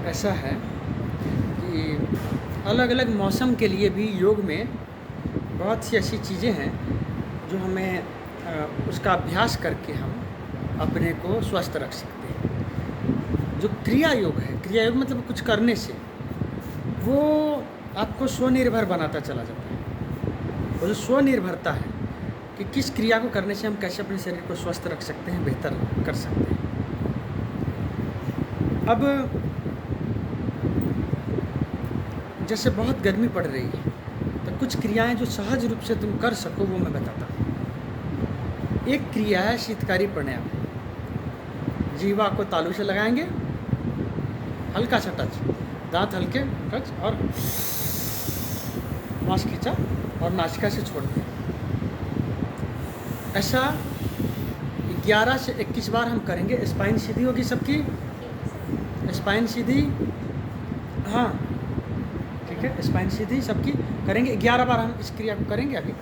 ऐसा है कि अलग अलग मौसम के लिए भी योग में बहुत सी ऐसी चीज़ें हैं जो हमें उसका अभ्यास करके हम अपने को स्वस्थ रख सकते हैं। जो क्रिया योग है, क्रिया योग मतलब कुछ करने से वो आपको स्वनिर्भर बनाता चला जाता है। वो जो स्वनिर्भरता है कि किस क्रिया को करने से हम कैसे अपने शरीर को स्वस्थ रख सकते हैं, बेहतर कर सकते हैं। अब जैसे बहुत गर्मी पड़ रही है तो कुछ क्रियाएं जो सहज रूप से तुम कर सको वो मैं बताता हूँ। एक क्रिया है शीतकारी प्राणायाम। जीवा को तालू से लगाएंगे, हल्का सा टच, दांत हल्के टच और श्वास खींचा और नासिका से छोड़ दिया। ऐसा 11 से 21 बार हम करेंगे। स्पाइन सीधी होगी सबकी, स्पाइन सीधी, हाँ ठीक है, स्पाइन सीधी सबकी करेंगे। 11 बार हम इस क्रिया को करेंगे अभी।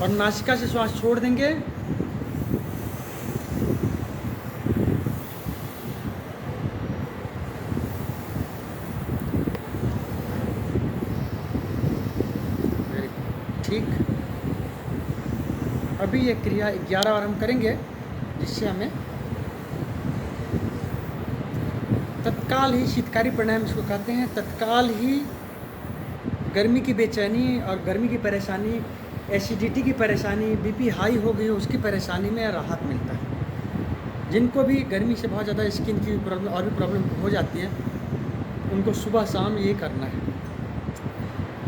और नासिका से श्वास छोड़ देंगे। ठीक, अभी ये क्रिया 11 बार हम करेंगे जिससे हमें तत्काल ही, शीतकारी प्राणायाम इसको कहते हैं, तत्काल ही गर्मी की बेचैनी और गर्मी की परेशानी, एसिडिटी की परेशानी, बीपी हाई हो गई हो उसकी परेशानी में राहत मिलता है। जिनको भी गर्मी से बहुत ज़्यादा स्किन की प्रॉब्लम और भी प्रॉब्लम हो जाती है उनको सुबह शाम ये करना है।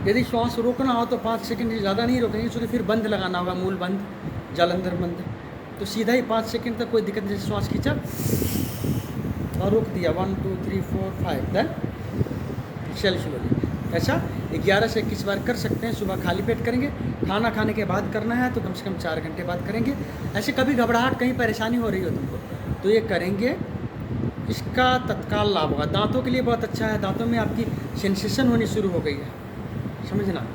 यदि श्वास रोकना हो तो 5 सेकंड से ज़्यादा नहीं रोकेंगे, क्योंकि फिर बंद लगाना होगा, मूल बंद, जालंधर बंद। तो सीधा ही 5 सेकंड तक कोई दिक्कत नहीं, श्वास खींचा और रोक दिया, 1 2 3 4 5, देन एक्सेल स्लोली। ऐसा 11 से 21 बार कर सकते हैं। सुबह खाली पेट करेंगे, खाना खाने के बाद करना है तो कम से कम 4 घंटे बाद करेंगे। ऐसे कभी घबराहट, कहीं परेशानी हो रही हो तुमको तो ये करेंगे, इसका तत्काल लाभ होगा। दांतों के लिए बहुत अच्छा है। दांतों में आपकी सेंसेशन होनी शुरू हो गई है, समझना,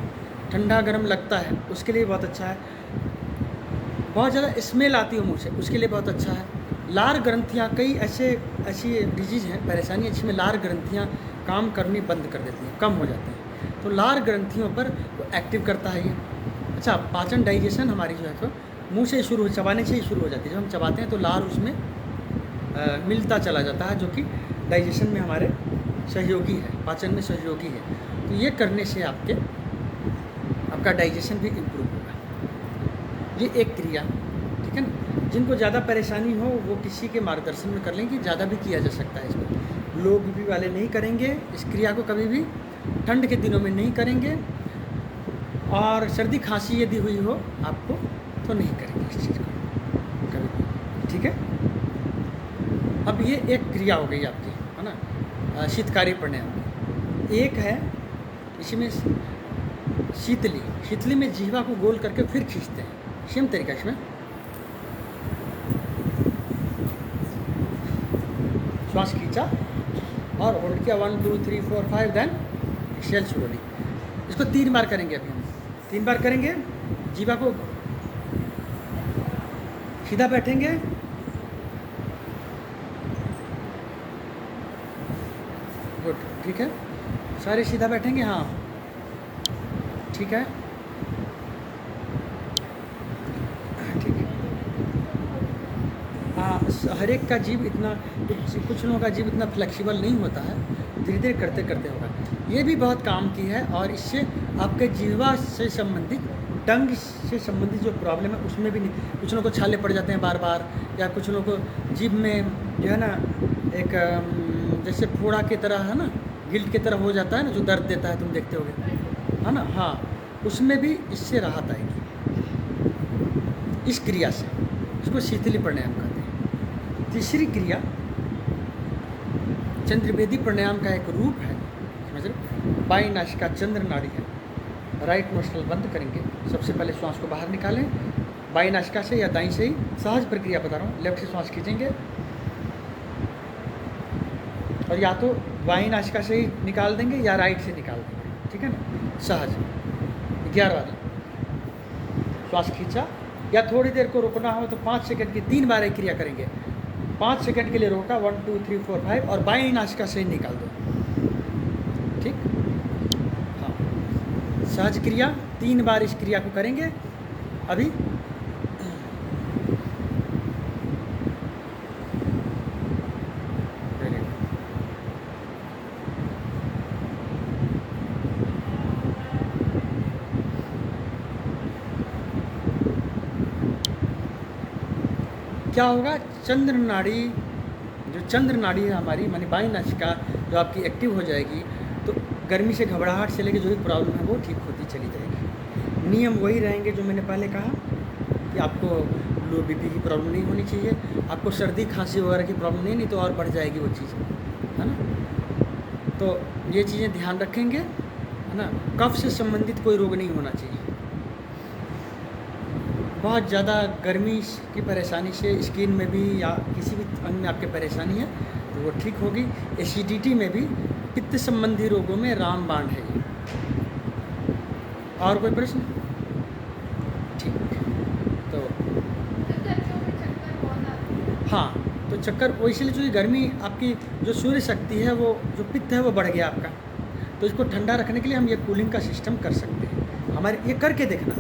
ठंडा गर्म लगता है, उसके लिए बहुत अच्छा है। बहुत ज़्यादा स्मेल आती है मुँह से, उसके लिए बहुत अच्छा है। लार ग्रंथियाँ, कई ऐसी डिजीज़ हैं, परेशानी है जिसमें लार ग्रंथियाँ काम करनी बंद कर देती हैं, कम हो जाती हैं, तो लार ग्रंथियों पर एक्टिव करता है ये। अच्छा, पाचन डाइजेशन हमारी जो है तो मुंह से शुरू, चबाने से ही शुरू हो जाती है। जब हम चबाते हैं तो लार उसमें मिलता चला जाता है, जो कि डाइजेशन में हमारे सहयोगी है, पाचन में सहयोगी है। तो ये करने से आपका डाइजेशन भी इम्प्रूव होगा। ये एक क्रिया, ठीक है ना। जिनको ज़्यादा परेशानी हो वो किसी के मार्गदर्शन में कर लेंगे, ज़्यादा भी किया जा सकता है इसमें। लो बीपी वाले नहीं करेंगे इस क्रिया को कभी भी, ठंड के दिनों में नहीं करेंगे, और सर्दी खांसी यदि हुई हो आपको तो नहीं करेंगे इस चीज़ को कभी भी, ठीक है। अब ये एक क्रिया हो गई आपकी, है ना, शीतकारी प्राणायाम। एक है इसमें शीतली। शीतली में जीवा को गोल करके फिर खींचते हैं, सेम तरीका इसमें। श्वास खींचा और होल्ड किया, 1 2 3 4 5, देन एक्सेल स्लोली। इसको 3 बार करेंगे अभी हम, 3 बार करेंगे। जीवा को सीधा बैठेंगे, गुड, ठीक है, सारे सीधा बैठेंगे, हाँ ठीक है, ठीक है। हाँ, हर एक का जीव इतना, कुछ लोगों का जीव इतना फ्लेक्सिबल नहीं होता है, धीरे धीरे करते करते होगा। ये भी बहुत काम की है, और इससे आपके जीवा से संबंधित, टंग से संबंधित जो प्रॉब्लम है उसमें भी नहीं। कुछ लोगों को छाले पड़ जाते हैं बार बार, या कुछ लोगों को जीभ में जो है ना एक जैसे फोड़ा की तरह, है ना, गिल्ट की तरह हो जाता है ना, जो दर्द देता है, तुम देखते होगे, है ना, हाँ, उसमें भी इससे राहत आएगी इस क्रिया से। इसको शीतली प्राणायाम कहते हैं। तीसरी क्रिया चंद्रवेदी प्राणायाम का एक रूप है, समझ रहे। बाई नासिका चंद्र नाड़ी है, राइट नोस्ट्रल बंद करेंगे। सबसे पहले श्वास को बाहर निकालें, बाई नासिका से या दाईं से ही, सहज प्रक्रिया बता रहा हूँ। लेफ्ट से श्वास खींचेंगे और या तो बाई नासिका से ही निकाल देंगे या राइट से निकाल देंगे, ठीक है ना, सहज। 11 बार श्वास खींचा या थोड़ी देर को रुकना हो तो 5 सेकंड की 3 बार एक क्रिया करेंगे। 5 सेकंड के लिए रोका, 1 2 3 4 5 और बाईं नासिका से निकाल दो। ठीक, हाँ, सहज क्रिया 3 बार इस क्रिया को करेंगे अभी। क्या होगा, चंद्र नाड़ी, जो चंद्र नाड़ी है हमारी मानी बाईं नासिका जो आपकी एक्टिव हो जाएगी, तो गर्मी से घबराहट से लेकर जो भी प्रॉब्लम है वो ठीक होती चली जाएगी। नियम वही रहेंगे जो मैंने पहले कहा कि आपको लो बीपी की प्रॉब्लम नहीं होनी चाहिए, आपको सर्दी खांसी वगैरह की प्रॉब्लम नहीं तो और बढ़ जाएगी वो चीज़, है ना। तो ये चीज़ें ध्यान रखेंगे, है ना। कफ से संबंधित कोई रोग नहीं होना चाहिए। बहुत ज़्यादा गर्मी की परेशानी से स्किन में भी या किसी भी अंग में आपके परेशानी है तो वो ठीक होगी। एसिडिटी में भी, पित्त संबंधी रोगों में रामबाण है ये। और कोई प्रश्न? ठीक, तो हाँ, तो चक्कर वो इसलिए जो गर्मी आपकी जो सूर्य शक्ति है वो जो पित्त है वो बढ़ गया आपका, तो इसको ठंडा रखने के लिए हम ये कूलिंग का सिस्टम कर सकते हैं। हमारे ये करके देखना,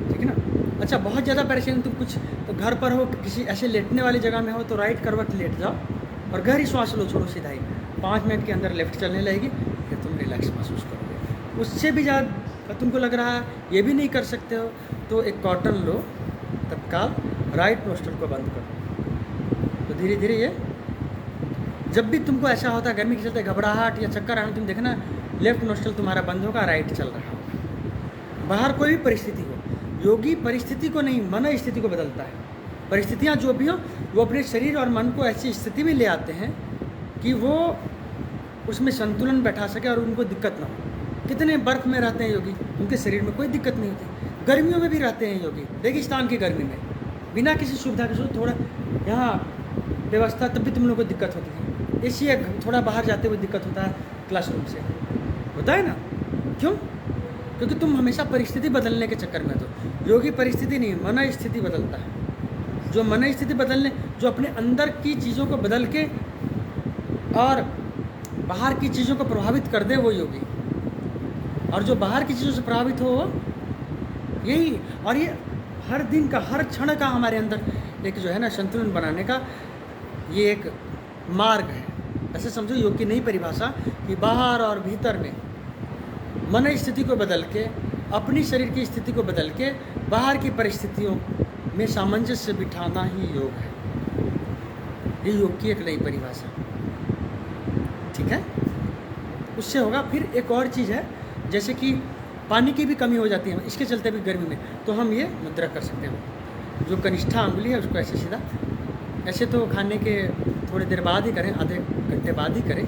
ठीक है ना। अच्छा, बहुत ज़्यादा परेशानी तुम कुछ तो घर पर हो, किसी ऐसे लेटने वाली जगह में हो तो राइट करवट लेट जाओ और गहरी श्वास लो, छोड़ो सीधा ही। 5 मिनट के अंदर लेफ्ट चलने लगेगी, फिर तुम रिलैक्स महसूस करोगे। उससे भी ज़्यादा तुमको लग रहा है ये भी नहीं कर सकते हो तो एक कॉटन लो, तत्काल राइट नोस्ट्रल को बंद करो। तो धीरे धीरे ये, जब भी तुमको ऐसा होता है गर्मी के चलते घबराहट या चक्कर आना, तुम देखना लेफ्ट नोस्ट्रल तुम्हारा बंद होगा, राइट चल रहा होगा। बाहर कोई भी परिस्थिति हो, योगी परिस्थिति को नहीं, मन स्थिति को बदलता है। परिस्थितियाँ जो भी हो वो अपने शरीर और मन को ऐसी स्थिति में ले आते हैं कि वो उसमें संतुलन बैठा सके और उनको दिक्कत ना हो। कितने बर्फ़ में रहते हैं योगी, उनके शरीर में कोई दिक्कत नहीं होती। गर्मियों में भी रहते हैं योगी, रेगिस्तान की गर्मी में बिना किसी सुविधा के, थोड़ा यहाँ व्यवस्था तब भी तुम लोगों को दिक्कत होती है। इसी थोड़ा बाहर जाते हुए दिक्कत होता है, क्लासरूम से होता है ना। क्यों? क्योंकि तुम हमेशा परिस्थिति बदलने के चक्कर में। तो योगी परिस्थिति नहीं, मन स्थिति बदलता है। जो मन स्थिति बदलने, जो अपने अंदर की चीज़ों को बदल के और बाहर की चीज़ों को प्रभावित कर दे वो योगी। और जो बाहर की चीज़ों से प्रभावित हो यही, और ये हर दिन का, हर क्षण का हमारे अंदर एक जो है ना संतुलन बनाने का ये एक मार्ग है। ऐसे समझो योग की नई परिभाषा कि बाहर और भीतर में मन स्थिति को बदल के, अपनी शरीर की स्थिति को बदल के बाहर की परिस्थितियों में सामंजस्य बिठाना ही योग है। ये योग की एक नई परिभाषा, ठीक है। उससे होगा। फिर एक और चीज़ है, जैसे कि पानी की भी कमी हो जाती है, इसके चलते भी गर्मी में, तो हम ये मुद्रा कर सकते हैं। जो कनिष्ठा अंगुली है उसको ऐसे सीधा, ऐसे तो खाने के थोड़ी देर बाद ही करें, आधे घंटे बाद ही करें,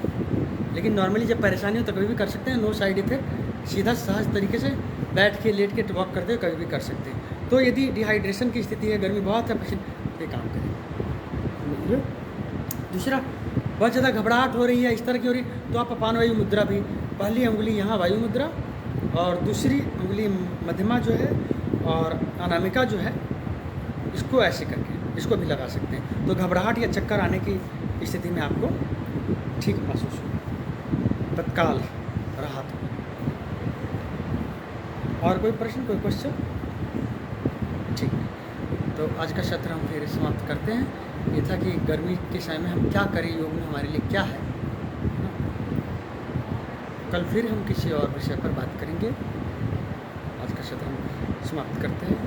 लेकिन नॉर्मली जब परेशानी हो तो कभी भी कर सकते हैं। नो साइड इफेक्ट, सीधा सहज तरीके से बैठ के लेट के वॉक करते हुए कभी भी कर सकते हैं। तो यदि डिहाइड्रेशन की स्थिति है, गर्मी बहुत है, पेशेंट ये काम करें। दूसरा, बहुत ज़्यादा घबराहट हो रही है, इस तरह की हो रही, तो आप अपान वायु मुद्रा भी, पहली उंगली यहाँ वायु मुद्रा और दूसरी उंगली मध्यमा जो है और अनामिका जो है, इसको ऐसे करके इसको भी लगा सकते हैं। तो घबराहट या चक्कर आने की स्थिति में आपको ठीक महसूस हो, तत्काल राहत हो। और कोई प्रश्न, कोई क्वेश्चन? ठीक, तो आज का सत्र हम फिर समाप्त करते हैं। ये था कि गर्मी के समय में हम क्या करें, योग में हमारे लिए क्या है। कल फिर हम किसी और विषय पर बात करेंगे। आज का सत्र हम समाप्त करते हैं।